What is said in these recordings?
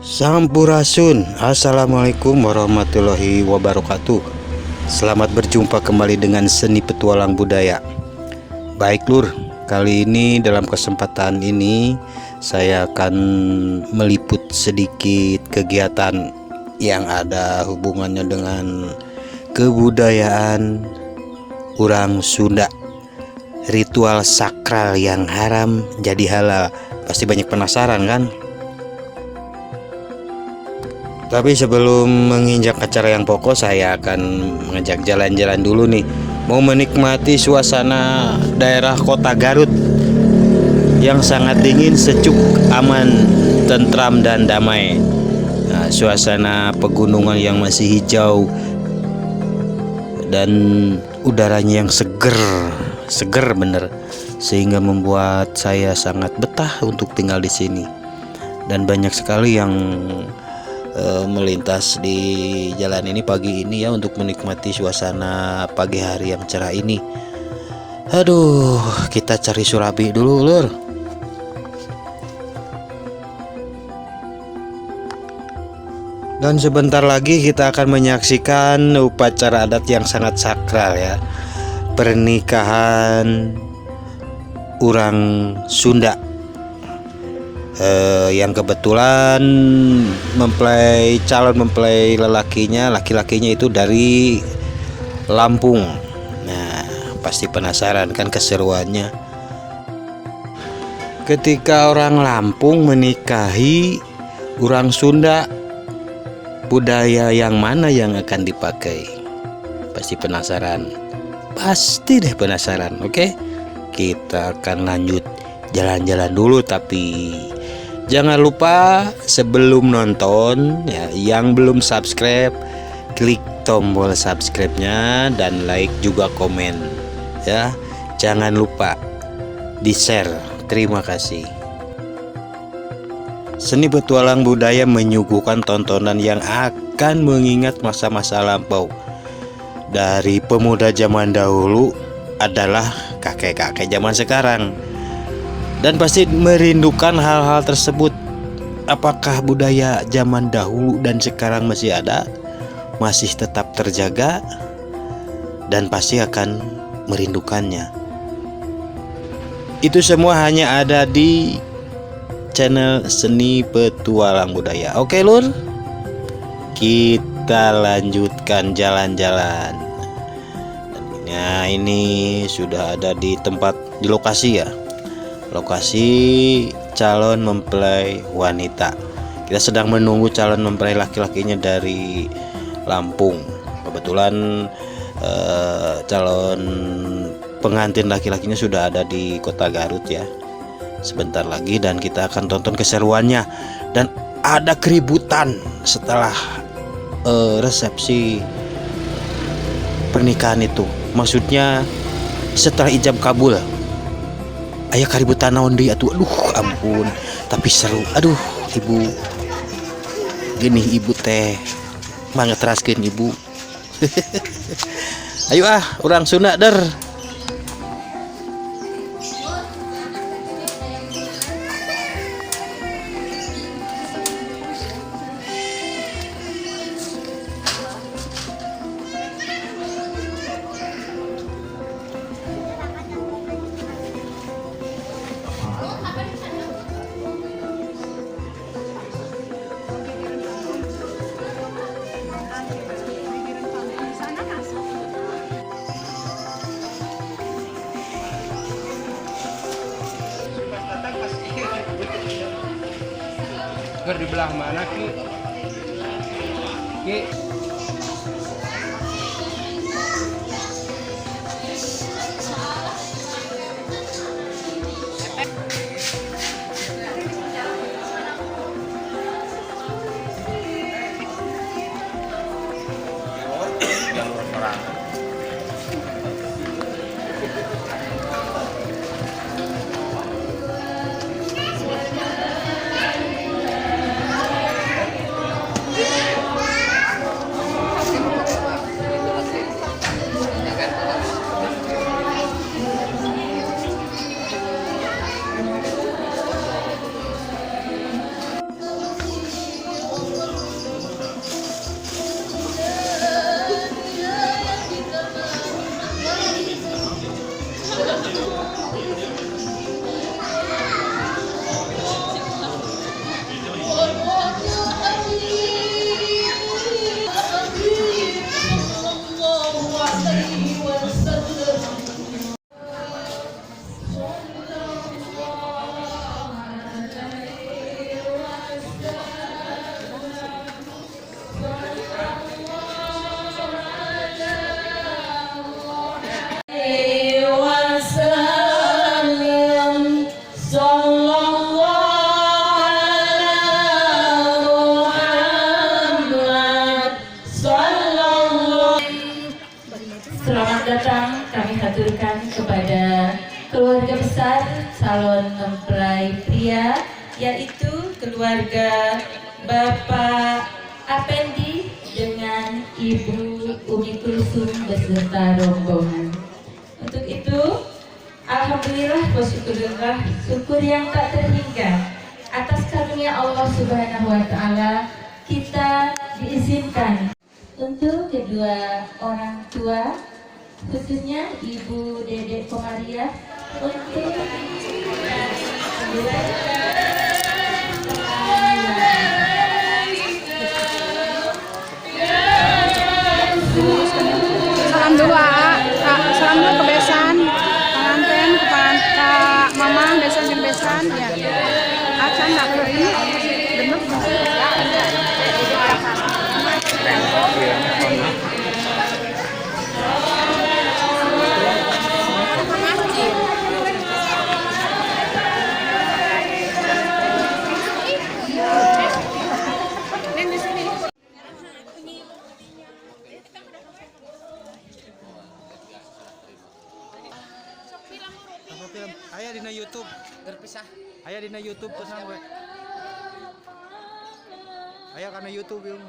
Sampurasun. Assalamualaikum warahmatullahi wabarakatuh. Selamat berjumpa kembali dengan Seni Petualang Budaya. Baik Lur, kali ini dalam kesempatan ini saya akan meliput sedikit kegiatan yang ada hubungannya dengan kebudayaan orang Sunda. Ritual sakral yang haram jadi halal. Pasti banyak penasaran kan? Tapi sebelum menginjak acara yang pokok, saya akan mengajak jalan-jalan dulu nih. Mau menikmati suasana daerah kota Garut yang sangat dingin, sejuk, aman, tentram, dan damai. Nah, suasana pegunungan yang masih hijau dan udaranya yang seger bener, sehingga membuat saya sangat betah untuk tinggal di sini. Dan banyak sekali yang melintas di jalan ini pagi ini ya, untuk menikmati suasana pagi hari yang cerah ini. Aduh, kita cari surabi dulu Lur. Dan sebentar lagi kita akan menyaksikan upacara adat yang sangat sakral ya, pernikahan orang Sunda yang kebetulan calon mempelai laki-lakinya itu dari Lampung. Nah, pasti penasaran kan keseruannya ketika orang Lampung menikahi orang Sunda. Budaya yang mana yang akan dipakai? Pasti penasaran. Pasti deh penasaran. Oke, kita akan lanjut jalan-jalan dulu, tapi jangan lupa sebelum nonton ya, yang belum subscribe, klik tombol subscribe-nya dan like juga komen ya. Jangan lupa di-share. Terima kasih. Seni Petualang Budaya menyuguhkan tontonan yang akan mengingat masa-masa lampau. Dari pemuda zaman dahulu adalah kakek-kakek zaman sekarang, dan pasti merindukan hal-hal tersebut. Apakah budaya zaman dahulu dan sekarang masih ada, masih tetap terjaga, dan pasti akan merindukannya. Itu semua hanya ada di channel Seni Petualang Budaya. Oke Lur, kita lanjutkan jalan-jalan. Nah, ini sudah ada di lokasi ya, lokasi calon mempelai wanita. Kita sedang menunggu calon mempelai laki-lakinya dari Lampung. Kebetulan calon pengantin laki-lakinya sudah ada di kota Garut ya, sebentar lagi, dan kita akan tonton keseruannya. Dan ada keributan setelah resepsi pernikahan itu, maksudnya setelah ijab kabul. Aya keributan naon deui atuh. Aduh ampun, tapi seru. Aduh ibu, gini ibu teh mangetraskeun ibu. Ayo orang Sunda der. Di belah mana Ki? Ki? aturkan kepada keluarga besar calon mempelai pria, yaitu keluarga Bapak Apendi dengan Ibu Umi Kulsum beserta rombongan. Untuk itu, alhamdulillah wa syukurillah, syukur yang tak terhingga atas karunia Allah Subhanahu wa taala, kita diizinkan untuk kedua orang tua, khususnya Ibu Dedek Komariah, untuk salam dulu salam dulu ke besan pengantin ke mama besan dan besan ya acan nggak perlu ini bener film aya dina YouTube terpisah, aya dina YouTube tenang we, aya karena YouTube yung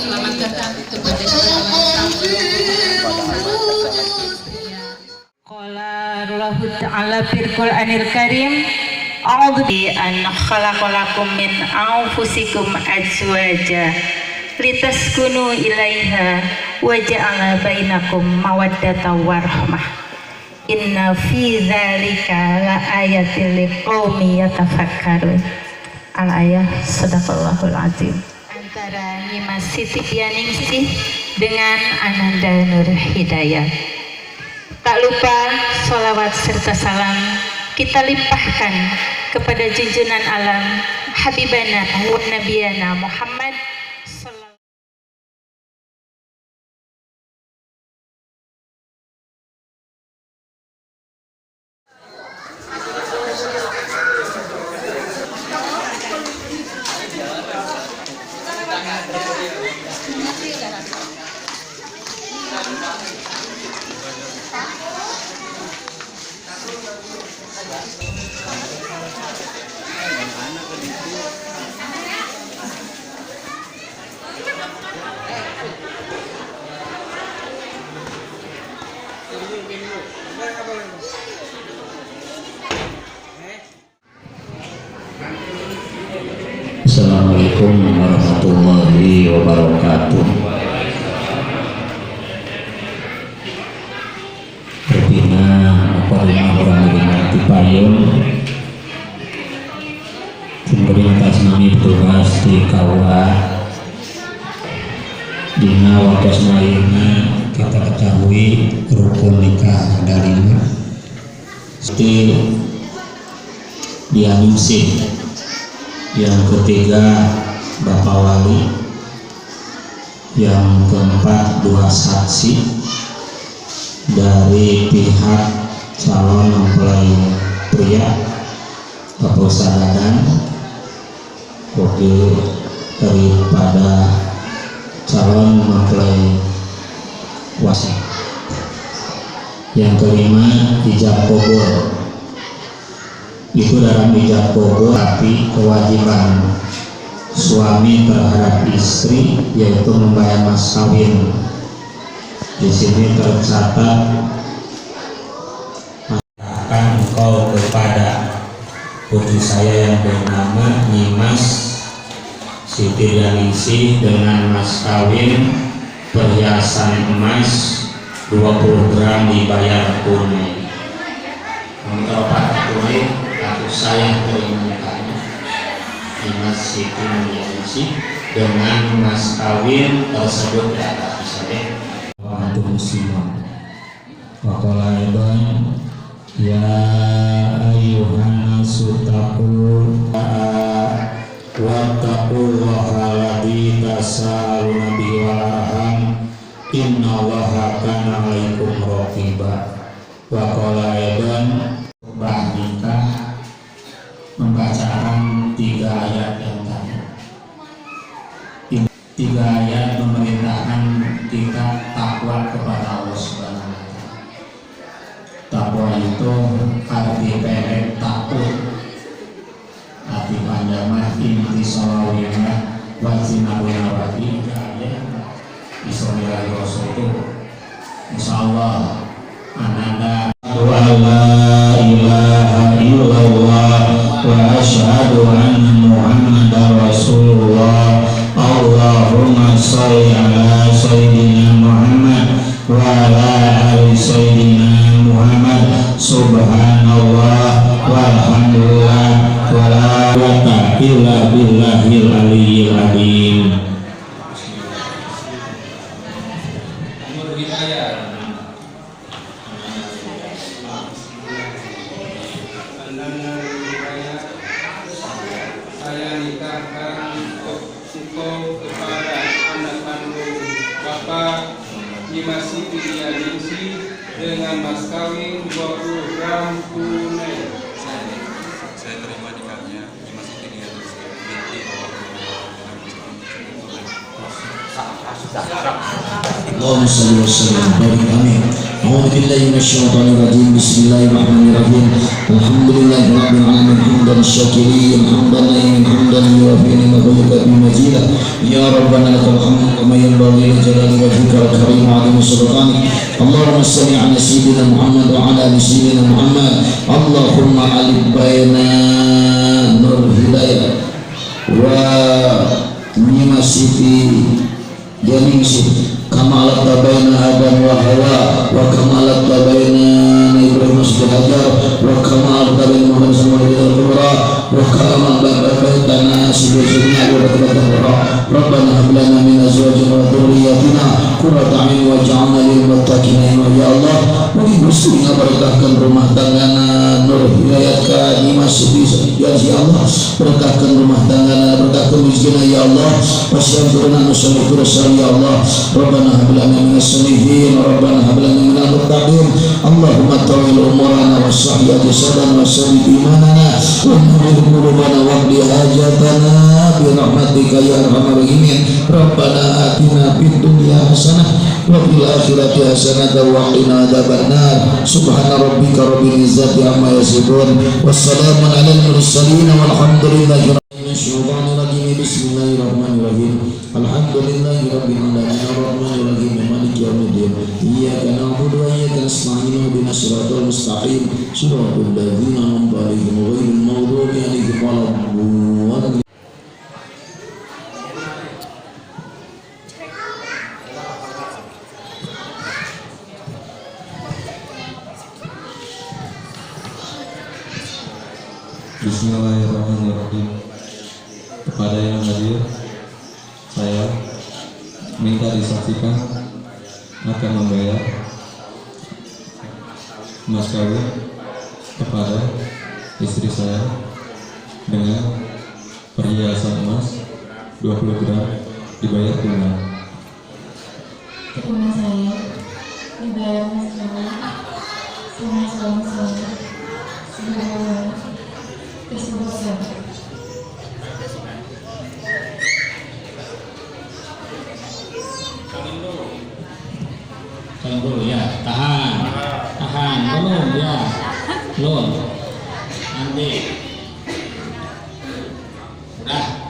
selamat datang kepada Qala Allah Ta'ala fil Qur'anil Karim, a'udzu bi an khalaqalakum min anfusikum azwaja litaskunu ilaiha wa ja'ala bainakum mawaddatan warahmah. Inna fi dzalika la ayatil liqaumi yatafakkarun. Al-ayah sadaqallahul azim. Antara Nyimas Siti Pianingsih dengan Ananda Nur Hidayat. Tak lupa sholawat serta salam kita limpahkan kepada junjungan alam Habibana wa Nabiyana Muhammad sallallahu. Assalamualaikum warahmatullahi wabarakatuh. Berbina apa lima orang di payung Timberi atas nami bertugas di KUA Dina wakos maina kita ketahui rukun nikah dari seperti dianunsih. Yang ketiga Bapak Wali, yang keempat dua saksi dari pihak calon mempelai pria Bapak Ustadz wakil daripada calon mempelai wasi. Yang kelima ijab kabul. Itu dalam ijab kabul, tapi kewajiban suami terhadap istri yaitu membayar mas kawin. Di sini tercatat akan engkau kepada putri saya yang bernama Nyimas Siti Pianingsih dengan mas kawin perhiasan emas 20 gram dibayar tunai. Untuk tunai saya terimanya Nyimas Siti Pianingsih dengan mas kawin tersebut di atas misalnya waktu muslimah Wa qala aidan ya ayyuhan nasu taqu wa taqullaha alladzi tasaaluna bihi wal arham innallaha kana 'alaikum raqiba. Wa qala aidan nikah membacaan 3 ayat yang tadi. 3 ayat memerintahkan kita takwa kepada Allah Subhanahu wa taala. Takwa itu arti pendek takut, arti panjang mah inti salawiyah wajib nabi Bismillah Rasul itu insyaallah ananda la ilaha illallah wa asyhadu anna muhammadar rasulullah. Allahumma sholli ala sayyidina Muhammad wa ala ali sayyidina Muhammad. Subhanallah walhamdulillah wa la quwwata illa billahil aliyyil azim. Saya nikahkan engkau kepada anak kandung Bapak Dimas Siti Dianingsi dengan mas kawin 20 gram tunai. Saya terima nikahnya Dimas Siti Dianingsi binti Allahumma shalli wa sallim barik amin. A'udzu billahi minasyaitonir rajim. Bismillahirrahmanirrahim. Alhamdulillahi rabbil alamin hamdan syakirin hamdan naimin hamdan yuwafi ni'matahu bi majidah. Ya rabbana lakal hamdu kama yanbaghi li jalali wajhikal karim wa 'azimi sultanik. Allahumma shalli ala sayyidina Muhammad wa ala ali sayyidina Muhammad. Allahumma alif baina nur hidayah wa Dimas Siti Dianingsi kama baina Adam wa Hawa wa kama baina Ibrahim Hajar wa kama baina Muhammad sallallahu alaihi wasallam wa kama baina sayyidina Abu Bakar Rabbana hab lana min azwajina wa dhurriyyatina qurrata a'yun waj'alna lil muttaqina imama. Ya Allah, bagi muslimina berkahkan rumah tanggana Nur Hidayat ka Dimas Siti Dianingsi. Ya Allah, berkahkan rumah tanggana, berkahkan rizkina. Ya Allah, wasyamturna nusalliku rasul. Ya Allah, Rabbana hab lana min as-salihin Rabbana hab lana min al-muttaqin. Allahumma tawil umurana wa sahih jasadan wa sabbit imanana wa nawwir qulubana wa qdi hajatana bi rahmatika ya arhamar rahimin. Rabbana atina fid dunya hasanah wa fil akhirati hasanah wa qina adzabannar. Subhana rabbika rabbil izzati amma yasifun wassalamun alal mursalin walhamdulillahi Syaitanir rajim. Bismillahirrahmanirrahim. Alhamdulillahi rabbil alamin arrahmanir rahim maliki yaumiddin. Iyyaka na'budu wa iyyaka nasta'in ihdinas siratal mustaqim siratal ladzina an'amta 'alaihim ghairil maghdubi 'alaihim waladdallin. Bismillahirrahmanirrahim. Kepada yang hadir, saya minta disaksikan akan membayar mas kawin kepada istri saya dengan perhiasan emas 20 gram dibayar tunai. Terima saya dibayar mas kawin sama suami saya sebagai tersebut. Tahan dulu ya, tahan belum ya, belum nanti udah.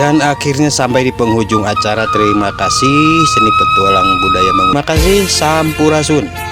Dan akhirnya sampai di penghujung acara. Terima kasih Seni Petualang Budaya Mangun. Terima kasih, Sampurasun.